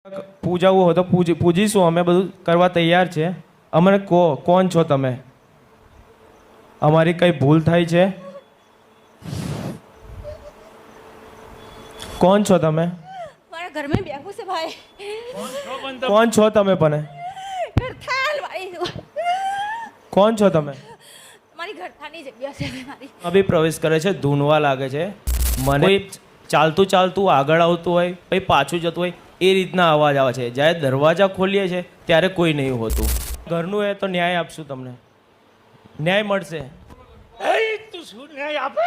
પૂજાવું હોય તો પૂજીશું, અમે બધું કરવા તૈયાર છે. અમને કહો કોણ છો તમે? અમારી કઈ ભૂલ થાય છે? કોણ છો તમે? મારા घर में બેઠું છે ભાઈ. કોણ છો તમે? પણ ઘરથાલ ભાઈ. કોણ છો તમે? મારી ઘરથાની જગ્યા છે મારી. અભી પ્રવેશ કરે છે, ધૂનવા લાગે છે. મને ચાલતું ચાલતું આગળ આવતું હોય પછી પાછું જતું હોય એ રીતના અવાજ આવે છે. જ્યારે દરવાજા ખોલીએ છીએ ત્યારે કોઈ નહીં હોતું. ઘરનું એ તો ન્યાય આપશું તમને, ન્યાય મળશે. તું શું ન્યાય આપે?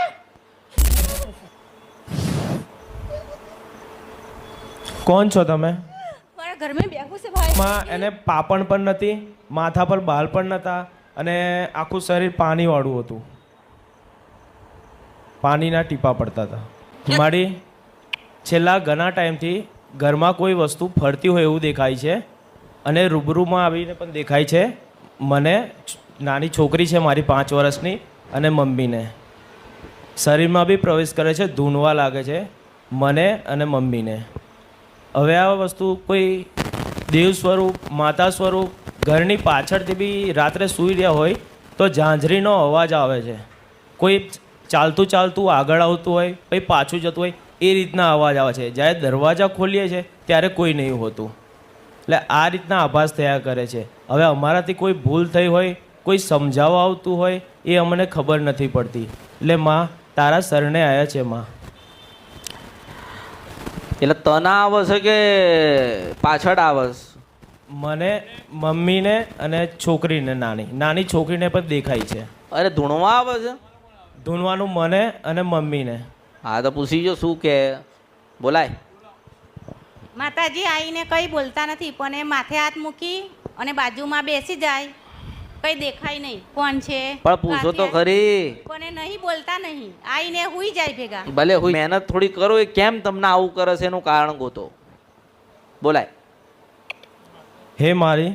કોણ છો તમે? મારા घर में બેઠું છે ભાઈ. માં એને પાપણ પણ નથી, માથા પર બાલ પણ નહોતા અને આખું શરીર પાણીવાળું હતું. પાણીના ટીપા પડતા હતા. મારી છેલ્લા ઘણા ટાઈમથી ઘરમાં કોઈ વસ્તુ ફરતી હોય એવું દેખાય છે અને રૂબરૂમાં આવીને પણ દેખાય છે. મને નાની છોકરી છે મારી 5 વર્ષની અને મમ્મીને. શરીરમાં બી પ્રવેશ કરે છે, ધૂનવા લાગે છે મને અને મમ્મીને. હવે આ વસ્તુ કોઈ દેવ સ્વરૂપ, માતા સ્વરૂપ ઘરની પાછળથી બી રાત્રે સૂઈ રહ્યા હોય તો ઝાંઝરીનો અવાજ આવે છે. કોઈ ચાલતું ચાલતું આગળ આવતું હોય પછી પાછું જતું હોય એ રીતના અવાજ આવે છે. જ્યારે દરવાજા ખોલીએ છીએ ત્યારે કોઈ નહીં હોતું. એટલે આ રીતના આભાસ થયા કરે છે. હવે અમારાથી કોઈ ભૂલ થઈ હોય, કોઈ સમજાવવા આવતું હોય એ અમને ખબર નથી પડતી. એટલે માં તારા શરણે આવ્યા છે માં. એટલે તના આવે છે કે પાછળ આવે છે? મને, મમ્મીને અને છોકરીને, નાની છોકરીને પણ દેખાય છે. અરે ધૂણવા આવે છે? ધૂનવાનું મને અને મમ્મીને. હા તો પૂછી જો શું કે બોલાય. માતાજી આવીને કંઈ બોલતા નથી પણ એ માથે હાથ મૂકી અને બાજુમાં બેસી જાય. કંઈ દેખાય નહીં કોણ છે. પણ પૂછો તો ખરી. પણ એ નહીં બોલતા નહીં, આવીને હુઈ જાય ભેગા. ભલે હું મહેનત થોડી કરો, એ કેમ તમને આવું કરે છે એનું કારણ ગોતો. બોલાય. હે મારી,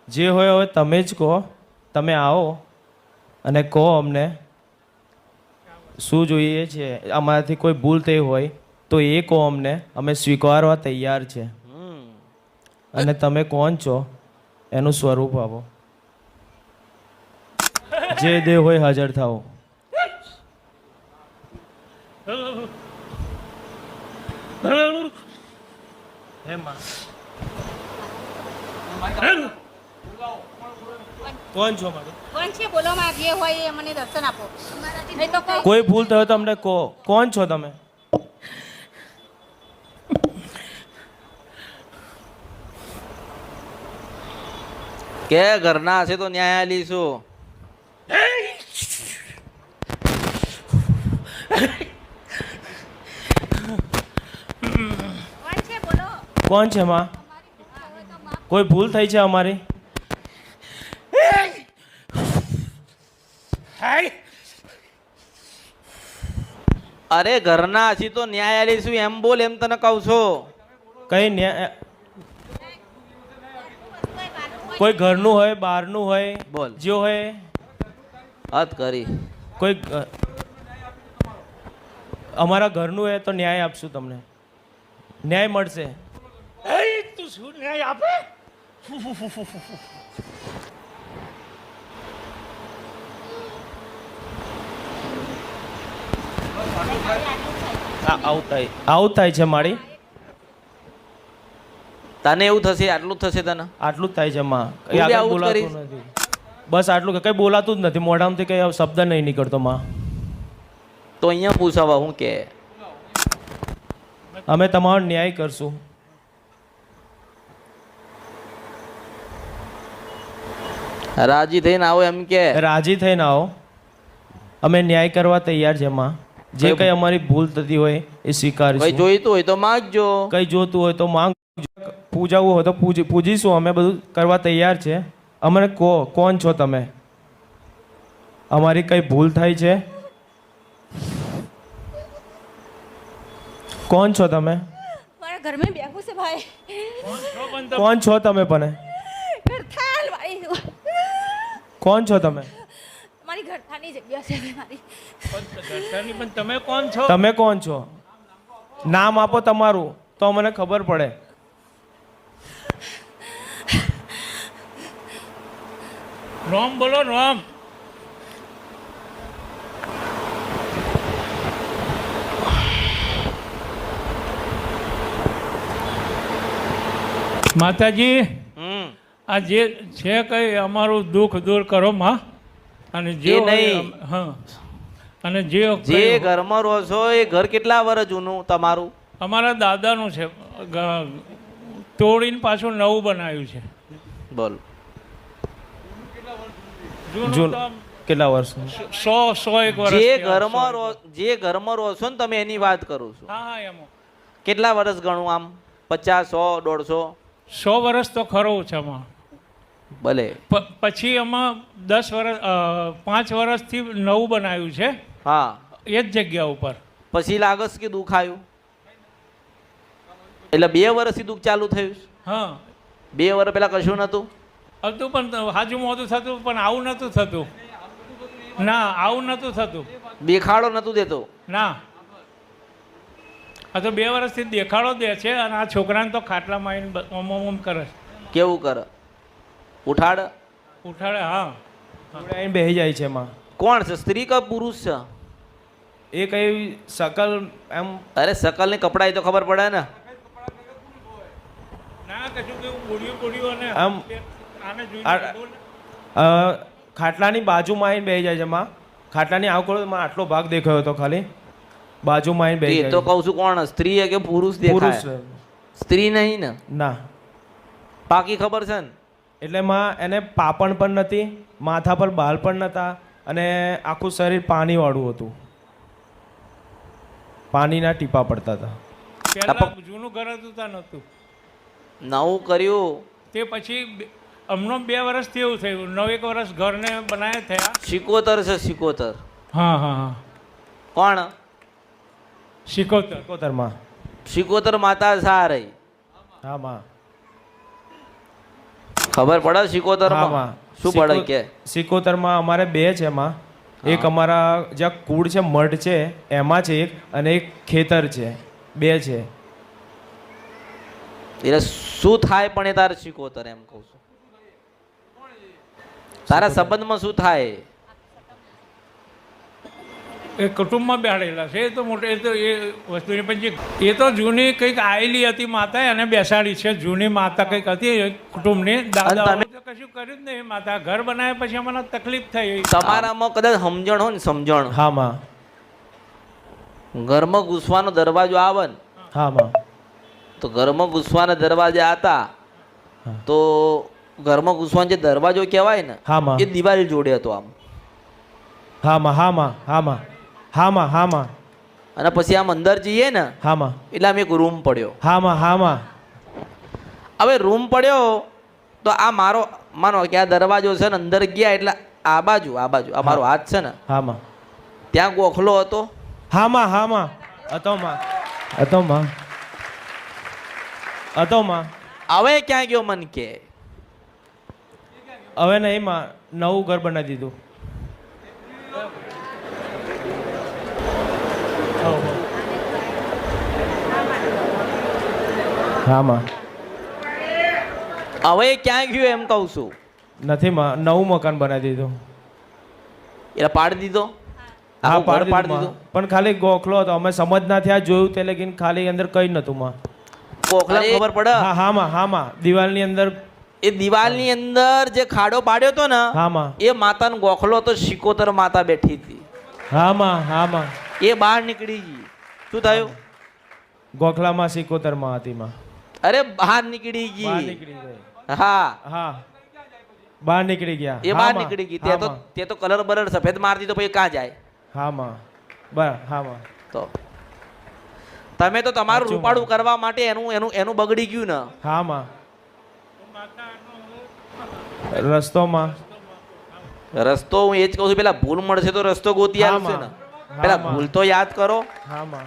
જે હોય હવે તમે જ કહો. તમે આવો અને કહો અમને શું જોઈએ છે. અમારાથી કોઈ ભૂલ થઈ હોય તો એ કહો અમને, અમે સ્વીકારવા તૈયાર છે. અને તમે કોણ છો એનું સ્વરૂપ આપો. જે દેવ હોય હાજર થાઓ. હે માં, કોણ છો મારું? કોણ છે બોલો માં, જે હોય એ મને દર્શન આપો. નહીં તો કહો. કોઈ ભૂલ થયો તો અમને કહો. કોણ છો તમે? કે ઘરના હશે તો ન્યાય લઈશું. કોણ છે બોલો. કોણ છે માં? કોઈ ભૂલ થઈ છે અમારી? અરે ઘરના હશે તો ન્યાય લઈશું એમ બોલ, એમ તને કહું છું. કઈ ન્યાય? કોઈ ઘરનું હોય, બહારનું હોય, બોલ. જે હોય. હદ કરી. કોઈ અમારા ઘરનું હોય તો ન્યાય આપશું તમને, ન્યાય મળશે. તું શું ન્યાય આપે? આવું થાય છે મારી. તને એવું થશે? આટલું જ થશે તને? આટલું જ થાય છે માં. તું બી આગળ આવું જ બોલાતું કરીશ? નથી. બસ આટલું, કઈ બોલાતું જ નથી. મોઢામાંથી કઈ શબ્દ નહીં નીકળતો માં. તો અહીંયા પૂછાવા હું કે અમે તમારો ન્યાય કરશું. રાજી થઈને આવો એમ કે. રાજી થઈને આવો, અમે ન્યાય કરવા તૈયાર છે માં. જે કઈ અમારી ભૂલ થતી હોય એ કઈ સ્વીકારીશું. જોઈતું હોય તો માંગજો. કઈ જોતું હોય તો માંગ. પૂજાવું હોય તો પૂજીશું, અમે બધું કરવા તૈયાર છે. અમને કહો કોણ છો તમે? અમારી કઈ ભૂલ થાય છે? કોણ છો તમે? મારા घर में બેઠું છે ભાઈ. કોણ છો તમે? પણ ઘરથાલ ભાઈ. કોણ છો તમે? મારી ઘરથાની જગ્યા છે મારી. પણ તમે કોણ છો? તમે કોણ છો? નામ આપો તમારું તો મને ખબર પડે. રોમ બોલો રોમ. માતાજી હમ આ જે છે કઈ અમારું દુઃખ દૂર કરો માં. અને જે એ નહીં. હા અને જે જે ઘરમાં રહો છો એ ઘર કેટલા વર્ષ જૂનું તમારું? અમારા દાદાનું છે, તોડીને પાછું નવું બનાવ્યું છે. બોલ. જૂનું તો આમ કેટલા વર્ષ? 100-101 વર્ષ. જે ઘરમાં રહો છો ને તમે એની વાત કરું છું. હા હા એમાં કેટલા વર્ષ ગણું આમ? 50, 100, 150? 100 વર્ષ તો ખરું છે આમાં. ભલે. પછી આમાં 10 વર્ષ 5 વર્ષથી નવું બનાવ્યું છે હા. એ જ જગ્યા ઉપર. પછી લાગસ કે દુઃખ આવ્યું? એટલે 2 વર્ષથી દુઃખ ચાલુ થયું છે? હા 2 વર્ષ પહેલા કશું નતું? હતું પણ હાજુ મોઢું થતું, પણ આવું નહોતું થતું. ના આવું નહોતું થતું. દેખાડો નતું દેતો? ના આ તો 2 વર્ષથી દેખાડો દે છે. અને આ છોકરાને તો ખાટલામાં આવીને ઓમ કરે છે. કેવું કરે? ઉઠાડ? ઉઠાડે. હા અહીં બેસી જાય છે એમાં. કોણ છે? સ્ત્રી કે પુરુષ છે? એ કઈ શકલ એમ અરે શકલ ને કપડા તો ખબર પડે ને. ના કશું કેવું બોડ્યું અને આમ આને આ- જોઈને બોલ. ખાટલાની બાજુમાં આવીને બેસી જાય છે એમાં. ખાટલાની આવકળોમાં આટલો ભાગ દેખાયો હતો ખાલી. બાજુમાં આવીને બેસી એ જાય તો છે. કહું છું કોણ? સ્ત્રી કે પુરુષ પુરુષ દેખાય? છે. સ્ત્રી નહીં ને? ના પાકી ખબર છે ને? એટલે એમાં એને પાપણ પણ નથી, માથા પર બાલ પણ નહોતા, અને આખું શરીર પાણીવાળું હતું. પાણીના ટીપા પડતા હતા. પહેલા જૂનું ઘર હતું ત્યાં નહોતું. નવું કર્યું? તે પછી હમણાં 2 વર્ષથી એવું થયું. 9-1 વર્ષ ઘરને બનાવ્યા થયા. શિકોતર છે, શિકોતર. હા હા હા કોણ? શિકોતર. કોતરમાં. શિકોતર માતા સા રહી? હા માં. ખબર પડે શિકોતર હા માં માં. શું પડે કે? સિકોતરમાં અમારે 2 છે એમાં. એક અમારા જ્યાં કુળ છે, મઢ છે એમાં છે એક, અને એક ખેતર છે. 2 છે. એટલે શું થાય પણ એ તારે શિકોતર એમ કહું છું. તારા સંબંધમાં શું થાય? એ કુટુંબમાં બેહાડેલા છે. એ તો મોટે એ તો એ વસ્તુની પછી એ તો જૂની કંઈક આવેલી હતી માતા, એને બેસાડી છે. જૂની માતા કંઈક હતી કુટુંબની. દાદા તમે- તો કશું કર્યું જ નહીં. માતા ઘર બનાવ્યા પછી અમને તકલીફ થઈ. તમારામાં કદાચ સમજણ હોય ને, સમજણ. હા માં. ઘરમાં ઘૂસવાનો દરવાજો આવે ને, હા માં. તો ઘરમાં ઘૂસવાના દરવાજા હતા તો ઘરમાં ઘૂસવાનો જે દરવાજો કહેવાય ને, હા માં. એ દિવાલ જોડે હતો આમ. હા માં. હા માં. હા માં. હા માં. હા માં. અને પછી આમ અંદર જઈએ ને હા માં. એટલે આમ એક રૂમ પડ્યો. હા માં. હા માં. હવે રૂમ પડ્યો તો આ મારો માનો કે આ દરવાજો છે ને, અંદર ગયા એટલે આ બાજુ આ મારો હાથ છે ને, હા માં. ત્યાં ગોખલો હતો. હા માં. હા માં. હતો માં. હતો માં. હતો માં. હવે ક્યાં ગયો મન કે? હવે નહીં માં, નવું ઘર બનાવી દીધું. હા માં. હવે ક્યાં ગયો એમ કહું છું. નથી માં, નવું મકાન બનાવી દીધું. એટલે પાડી દીધો? હા આખું ઘર પાડી દીધું માં. પણ ખાલી ગોખલો હતો, અમે સમજ ના થયા, જોયું તે લેકિન ખાલી અંદર કઈ નતું માં. ગોખલામાં ખબર પડે? હા હા માં. હા માં. દિવાલની અંદર. એ દિવાલની અંદર જે ખાડો પાડ્યો હતો ને, હા માં. એ માતાનો ગોખલો તો શિકોતર માતા બેઠી હતી. હા માં. હા માં. એ બહાર નીકળી ગઈ. શું થયું? ગોખલામાં સિકોતરમાં હતી માં. અરે બહાર નીકળી બહાર ગઈ. નીકળી ગઈ. હા, હા બહાર નીકળી ગયા. એ હા બહાર માં. નીકળી ગઈ. હા માં. તે તો કલર બલર સફેદ મારતી તો પછી ક્યાં જાય? હા માં. બરાબર. હા માં. તો તમે તો તમારું સાચું રૂપાળું કરવા માટે એનું બગડી ગયું ને. હા માં. રસ્તોમાં. રસ્તો હું એ જ કહું છું, પેલા ભૂલ મળશે તો રસ્તો ગોતી હા આવશે માં. ને. હા પેલા માં. ભૂલ તો યાદ કરો. હા માં.